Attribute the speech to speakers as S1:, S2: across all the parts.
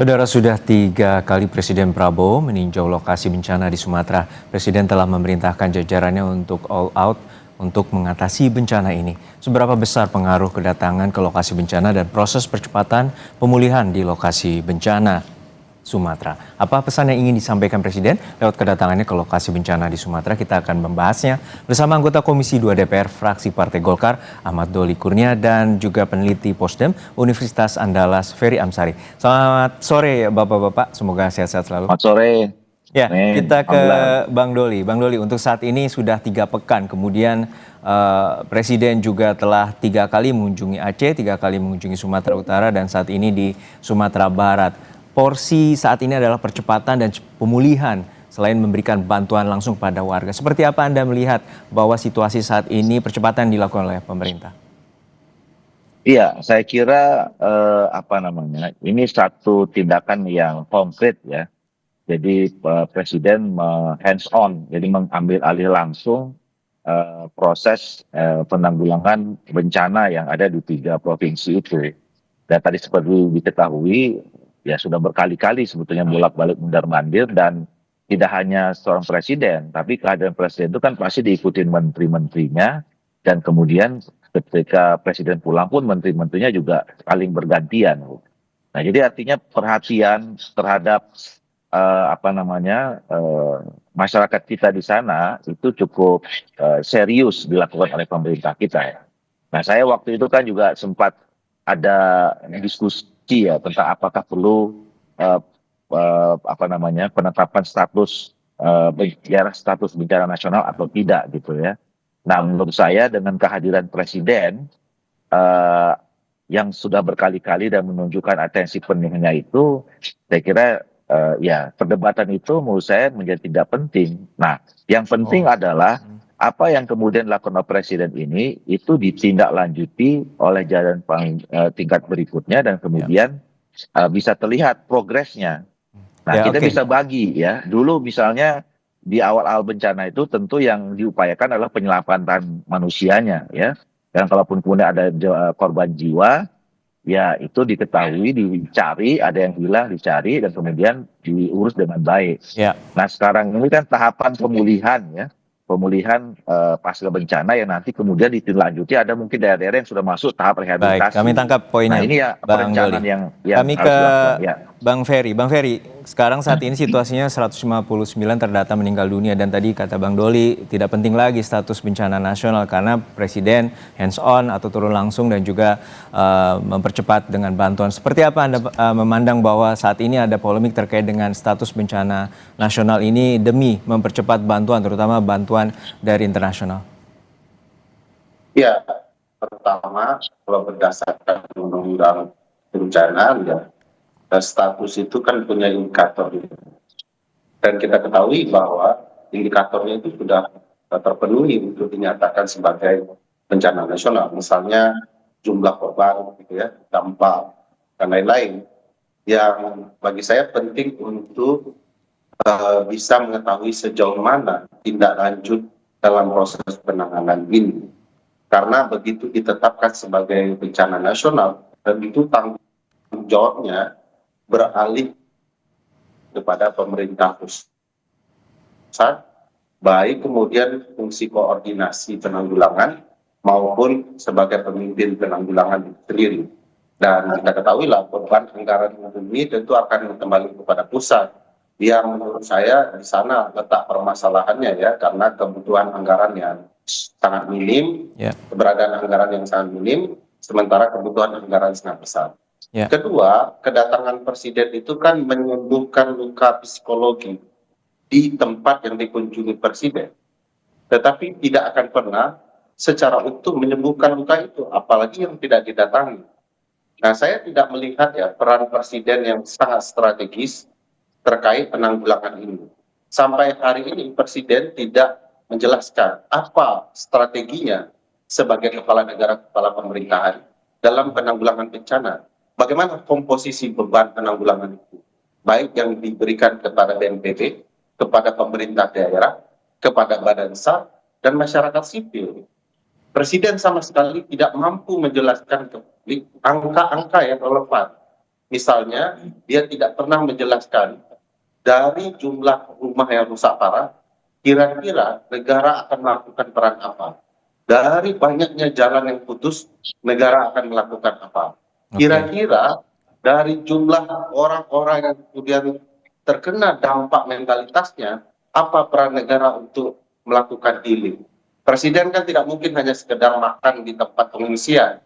S1: Saudara, sudah 3 kali Presiden Prabowo meninjau lokasi bencana di Sumatera. Presiden telah memerintahkan jajarannya untuk all out untuk mengatasi bencana ini. Seberapa besar pengaruh kedatangan ke lokasi bencana dan proses percepatan pemulihan di lokasi bencana Sumatera? Apa pesan yang ingin disampaikan Presiden lewat kedatangannya ke lokasi bencana di Sumatera? Kita akan membahasnya bersama anggota Komisi 2 DPR fraksi Partai Golkar, Ahmad Doli Kurnia, dan juga peneliti Posdem Universitas Andalas, Ferry Amsari. Selamat sore Bapak-Bapak, semoga sehat-sehat selalu.
S2: Selamat sore.
S1: Ya, kita ke
S2: Alhamdulillah.
S1: Bang Doli. Bang Doli, untuk saat ini sudah 3 pekan, kemudian Presiden juga telah 3 kali mengunjungi Aceh, 3 kali mengunjungi Sumatera Utara, dan saat ini di Sumatera Barat. Porsi saat ini adalah percepatan dan pemulihan selain memberikan bantuan langsung pada warga. Seperti apa Anda melihat bahwa situasi saat ini percepatan dilakukan oleh pemerintah?
S2: Iya, saya kira ini satu tindakan yang konkret ya. Jadi Presiden hands on, jadi mengambil alih langsung proses penanggulangan bencana yang ada di 3 provinsi itu. Dan tadi seperti diketahui, ya sudah berkali-kali sebetulnya bolak-balik mundar-mandir, dan tidak hanya seorang presiden, tapi kehadiran presiden itu kan pasti diikuti menteri-menterinya, dan kemudian ketika presiden pulang pun menteri-menterinya juga saling bergantian. Nah, jadi artinya perhatian terhadap masyarakat kita di sana itu cukup serius dilakukan oleh pemerintah kita ya. Nah, saya waktu itu kan juga sempat ada diskusi ya tentang apakah perlu eh, penetapan status bencana nasional atau tidak gitu ya. Nah, menurut saya dengan kehadiran presiden eh, yang sudah berkali-kali dan menunjukkan atensi penuhnya itu, saya kira ya perdebatan itu menurut saya menjadi tidak penting. Nah, yang penting adalah apa yang kemudian dilakukan oleh presiden ini itu ditindaklanjuti oleh jalan tingkat berikutnya, dan kemudian bisa terlihat progresnya. Nah,
S1: Ya,
S2: kita
S1: oke.
S2: bisa bagi ya. Dulu misalnya di awal-awal bencana itu tentu yang diupayakan adalah penyelamatan manusianya ya. Dan kalaupun kemudian ada korban jiwa, ya itu diketahui, dicari, ada yang hilang dicari, dan kemudian diurus dengan baik.
S1: Ya.
S2: Nah, sekarang ini kan tahapan pemulihan ya. Pemulihan pasca bencana yang nanti kemudian ditindaklanjuti, ada mungkin daerah-daerah yang sudah masuk tahap
S1: Baik, kami
S2: rehabilitasi.
S1: tangkap
S2: Nah,
S1: poinnya,
S2: ini ya
S1: Bang
S2: perencanaan
S1: Doli.
S2: yang
S1: Kami
S2: harus
S1: ke
S2: dilakukan ya.
S1: Bang Ferry. Bang Ferry, sekarang saat ini situasinya 159 terdata meninggal dunia, dan tadi kata Bang Doli tidak penting lagi status bencana nasional karena Presiden hands on atau turun langsung dan juga mempercepat dengan bantuan. Seperti apa Anda memandang bahwa saat ini ada polemik terkait dengan status bencana nasional ini demi mempercepat bantuan, terutama bantuan dari internasional?
S3: Ya, pertama kalau berdasarkan undang-undang bencana ya, status itu kan punya indikator, dan kita ketahui bahwa indikatornya itu sudah terpenuhi untuk dinyatakan sebagai bencana nasional, misalnya jumlah korban gitu ya, dampak dan lain-lain, yang bagi saya penting untuk bisa mengetahui sejauh mana tindak lanjut dalam proses penanganan ini. Karena begitu ditetapkan sebagai bencana nasional, dan itu tanggung jawabnya beralih kepada pemerintah pusat, baik kemudian fungsi koordinasi penanggulangan maupun sebagai pemimpin penanggulangan itu sendiri. Dan kita ketahui lah beban anggaran ini tentu akan kembali kepada pusat. Yang menurut saya di sana letak permasalahannya ya, karena kebutuhan anggaran yang sangat minim, keberadaan anggaran yang sangat minim, sementara kebutuhan anggaran sangat besar. Kedua, kedatangan presiden itu kan menyembuhkan luka psikologi di tempat yang dikunjungi presiden, tetapi tidak akan pernah secara utuh menyembuhkan luka itu, apalagi yang tidak didatangi. Nah, saya tidak melihat ya peran presiden yang sangat strategis terkait penanggulangan ini. Sampai hari ini presiden tidak menjelaskan apa strateginya sebagai kepala negara, kepala pemerintahan dalam penanggulangan bencana. Bagaimana komposisi beban penanggulangan itu, baik yang diberikan kepada BNPB, kepada pemerintah daerah, kepada Badan SAR, dan masyarakat sipil. Presiden sama sekali tidak mampu menjelaskan ke publik angka-angka yang relevan Misalnya, dia tidak pernah menjelaskan dari jumlah rumah yang rusak parah, kira-kira negara akan melakukan peran apa? Dari banyaknya jalan yang putus, negara akan melakukan apa?
S1: Oke.
S3: Kira-kira dari jumlah orang-orang yang kemudian terkena dampak mentalitasnya, apa peran negara untuk melakukan healing? Presiden kan tidak mungkin hanya sekedar makan di tempat pengungsian,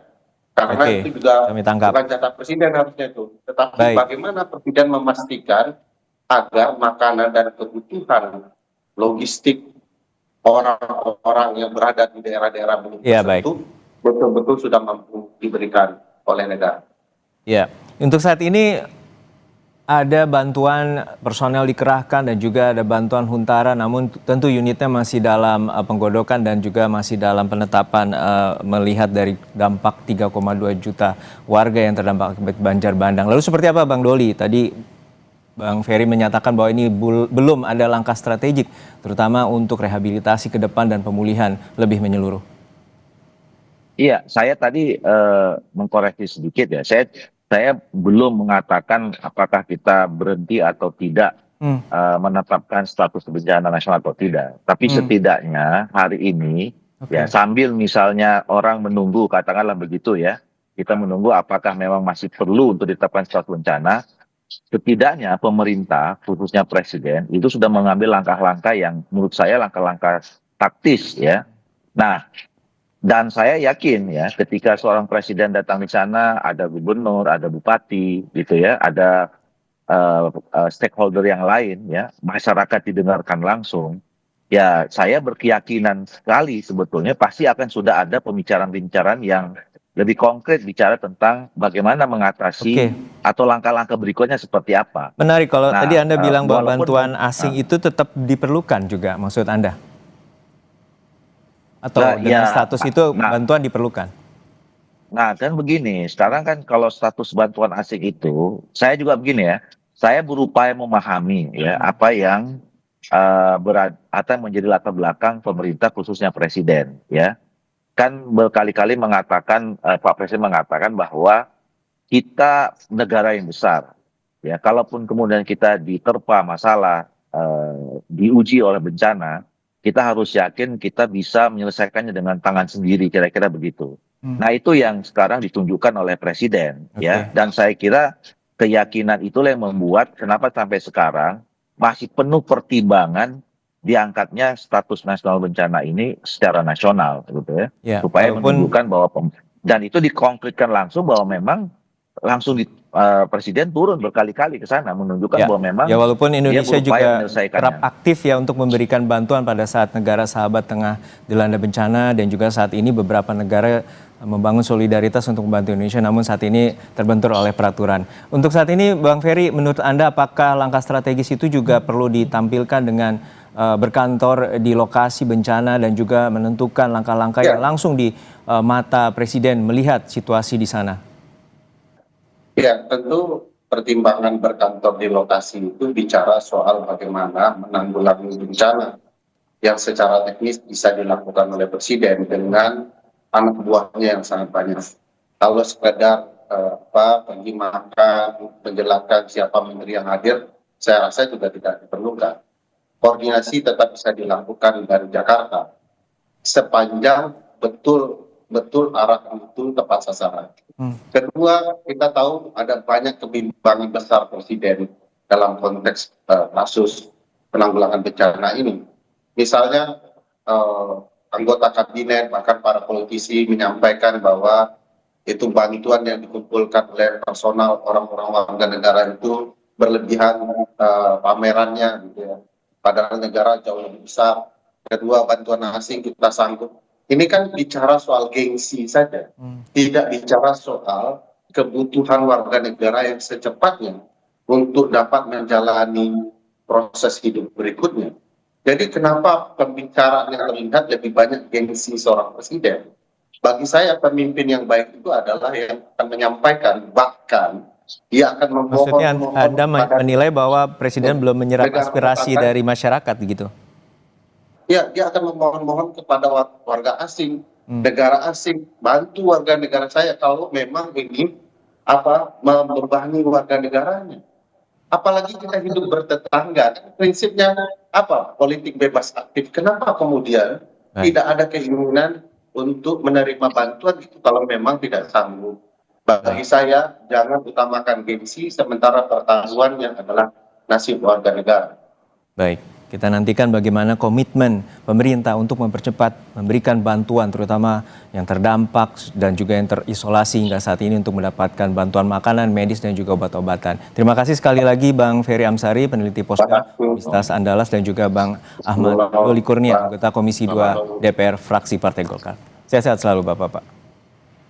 S3: karena
S1: Oke,
S3: itu juga
S1: kami tangkap.
S3: bukan jatah presiden harusnya itu. Tetapi
S1: Baik.
S3: bagaimana presiden memastikan agar makanan dan kebutuhan logistik orang-orang yang berada di daerah-daerah belum
S1: Iya, baik.
S3: tersentuh betul-betul sudah mampu diberikan oleh negara.
S1: Ya, untuk saat ini ada bantuan personel dikerahkan dan juga ada bantuan Huntara, namun tentu unitnya masih dalam penggodokan dan juga masih dalam penetapan melihat dari dampak 3,2 juta warga yang terdampak akibat banjir bandang. Lalu seperti apa Bang Doli? Tadi Bang Ferry menyatakan bahwa ini belum ada langkah strategik, terutama untuk rehabilitasi ke depan dan pemulihan lebih menyeluruh.
S2: Iya, saya tadi mengkoreksi sedikit ya. Saya belum mengatakan apakah kita berhenti atau tidak menetapkan status bencana nasional atau tidak. Tapi setidaknya hari ini ya
S1: Oke.
S2: sambil misalnya orang menunggu, katakanlah begitu ya, kita menunggu apakah memang masih perlu untuk ditetapkan status bencana. Setidaknya pemerintah, khususnya presiden, itu sudah mengambil langkah-langkah yang menurut saya langkah-langkah taktis ya. Nah, dan saya yakin ya, ketika seorang presiden datang di sana, ada gubernur, ada bupati, gitu ya, ada stakeholder yang lain ya, masyarakat didengarkan langsung. Ya, saya berkeyakinan sekali sebetulnya pasti akan sudah ada pembicaraan-pembicaraan yang lebih konkret bicara tentang bagaimana mengatasi
S1: Oke.
S2: atau langkah-langkah berikutnya seperti apa.
S1: Menarik kalau tadi
S2: Nah,
S1: Anda bilang bahwa
S2: walaupun
S1: bantuan asing itu tetap diperlukan juga, maksud Anda? Atau dengan
S2: ya,
S1: status itu
S2: nah,
S1: bantuan diperlukan?
S2: Nah, kan begini, sekarang kan kalau status bantuan asing itu, saya juga begini ya, saya berupaya memahami ya apa yang atau menjadi latar belakang pemerintah khususnya presiden ya. Kan berkali-kali mengatakan Pak Presiden mengatakan bahwa kita negara yang besar ya, kalaupun kemudian kita diterpa masalah diuji oleh bencana, kita harus yakin kita bisa menyelesaikannya dengan tangan sendiri, kira-kira begitu. Nah, itu yang sekarang ditunjukkan oleh presiden ya,
S1: Oke.
S2: dan saya kira keyakinan itulah yang membuat kenapa sampai sekarang masih penuh pertimbangan diangkatnya status nasional bencana ini secara nasional gitu ya,
S1: Ya,
S2: supaya
S1: walaupun
S2: menunjukkan bahwa dan itu dikonkretkan langsung bahwa memang langsung presiden turun berkali-kali ke sana menunjukkan
S1: ya,
S2: bahwa memang
S1: ya walaupun
S2: dia
S1: Indonesia
S2: berupaya
S1: juga kerap
S2: menyelesaikannya.
S1: aktif ya untuk memberikan bantuan pada saat negara sahabat tengah dilanda bencana dan juga saat ini beberapa negara membangun solidaritas untuk membantu Indonesia, namun saat ini terbentur oleh peraturan. Untuk saat ini, Bang Ferry, menurut Anda apakah langkah strategis itu juga perlu ditampilkan dengan berkantor di lokasi bencana dan juga menentukan langkah-langkah yang langsung di mata Presiden melihat situasi di sana?
S3: Ya, tentu pertimbangan berkantor di lokasi itu bicara soal bagaimana menanggulangi bencana yang secara teknis bisa dilakukan oleh presiden dengan anak buahnya yang sangat banyak. Kalau sekedar pergi makan, menjelaskan siapa menteri yang hadir, saya rasa juga tidak diperlukan. Koordinasi tetap bisa dilakukan dari Jakarta sepanjang betul arah itu tepat sasaran. Kedua, kita tahu ada banyak kebimbangan besar presiden dalam konteks kasus penanggulangan bencana ini. Misalnya anggota kabinet bahkan para politisi menyampaikan bahwa itu bantuan yang dikumpulkan oleh personal orang-orang warga negara itu berlebihan pamerannya gitu ya. Padahal negara jauh lebih besar. Kedua, bantuan asing kita sanggup. Ini kan bicara soal gengsi saja, tidak bicara soal kebutuhan warga negara yang secepatnya untuk dapat menjalani proses hidup berikutnya. Jadi kenapa pembicaraan yang terlihat lebih banyak gengsi seorang presiden? Bagi saya pemimpin yang baik itu adalah yang akan menyampaikan, bahkan dia akan
S1: Maksudnya
S3: memohon
S1: Anda
S3: kepada
S1: menilai bahwa Presiden belum menyerap
S3: negara
S1: aspirasi
S3: tetangga.
S1: dari masyarakat gitu?
S3: Ya, dia akan memohon-mohon kepada warga asing, negara asing, bantu warga negara saya kalau memang ini membebani warga negaranya. Apalagi kita hidup bertetangga, prinsipnya politik bebas aktif. Kenapa kemudian tidak ada keinginan untuk menerima bantuan itu kalau memang tidak sanggup? Bagi saya, jangan utamakan gengsi sementara pertaruhan yang adalah nasib warga negara.
S1: Baik, kita nantikan bagaimana komitmen pemerintah untuk mempercepat memberikan bantuan terutama yang terdampak dan juga yang terisolasi hingga saat ini untuk mendapatkan bantuan makanan, medis dan juga obat-obatan. Terima kasih sekali lagi Bang Ferry Amsari, peneliti Posca Universitas Andalas, dan juga Bang Ahmad Doli Kurnia, anggota Komisi 2 DPR fraksi Partai Golkar. Sehat-sehat selalu Bapak-Bapak.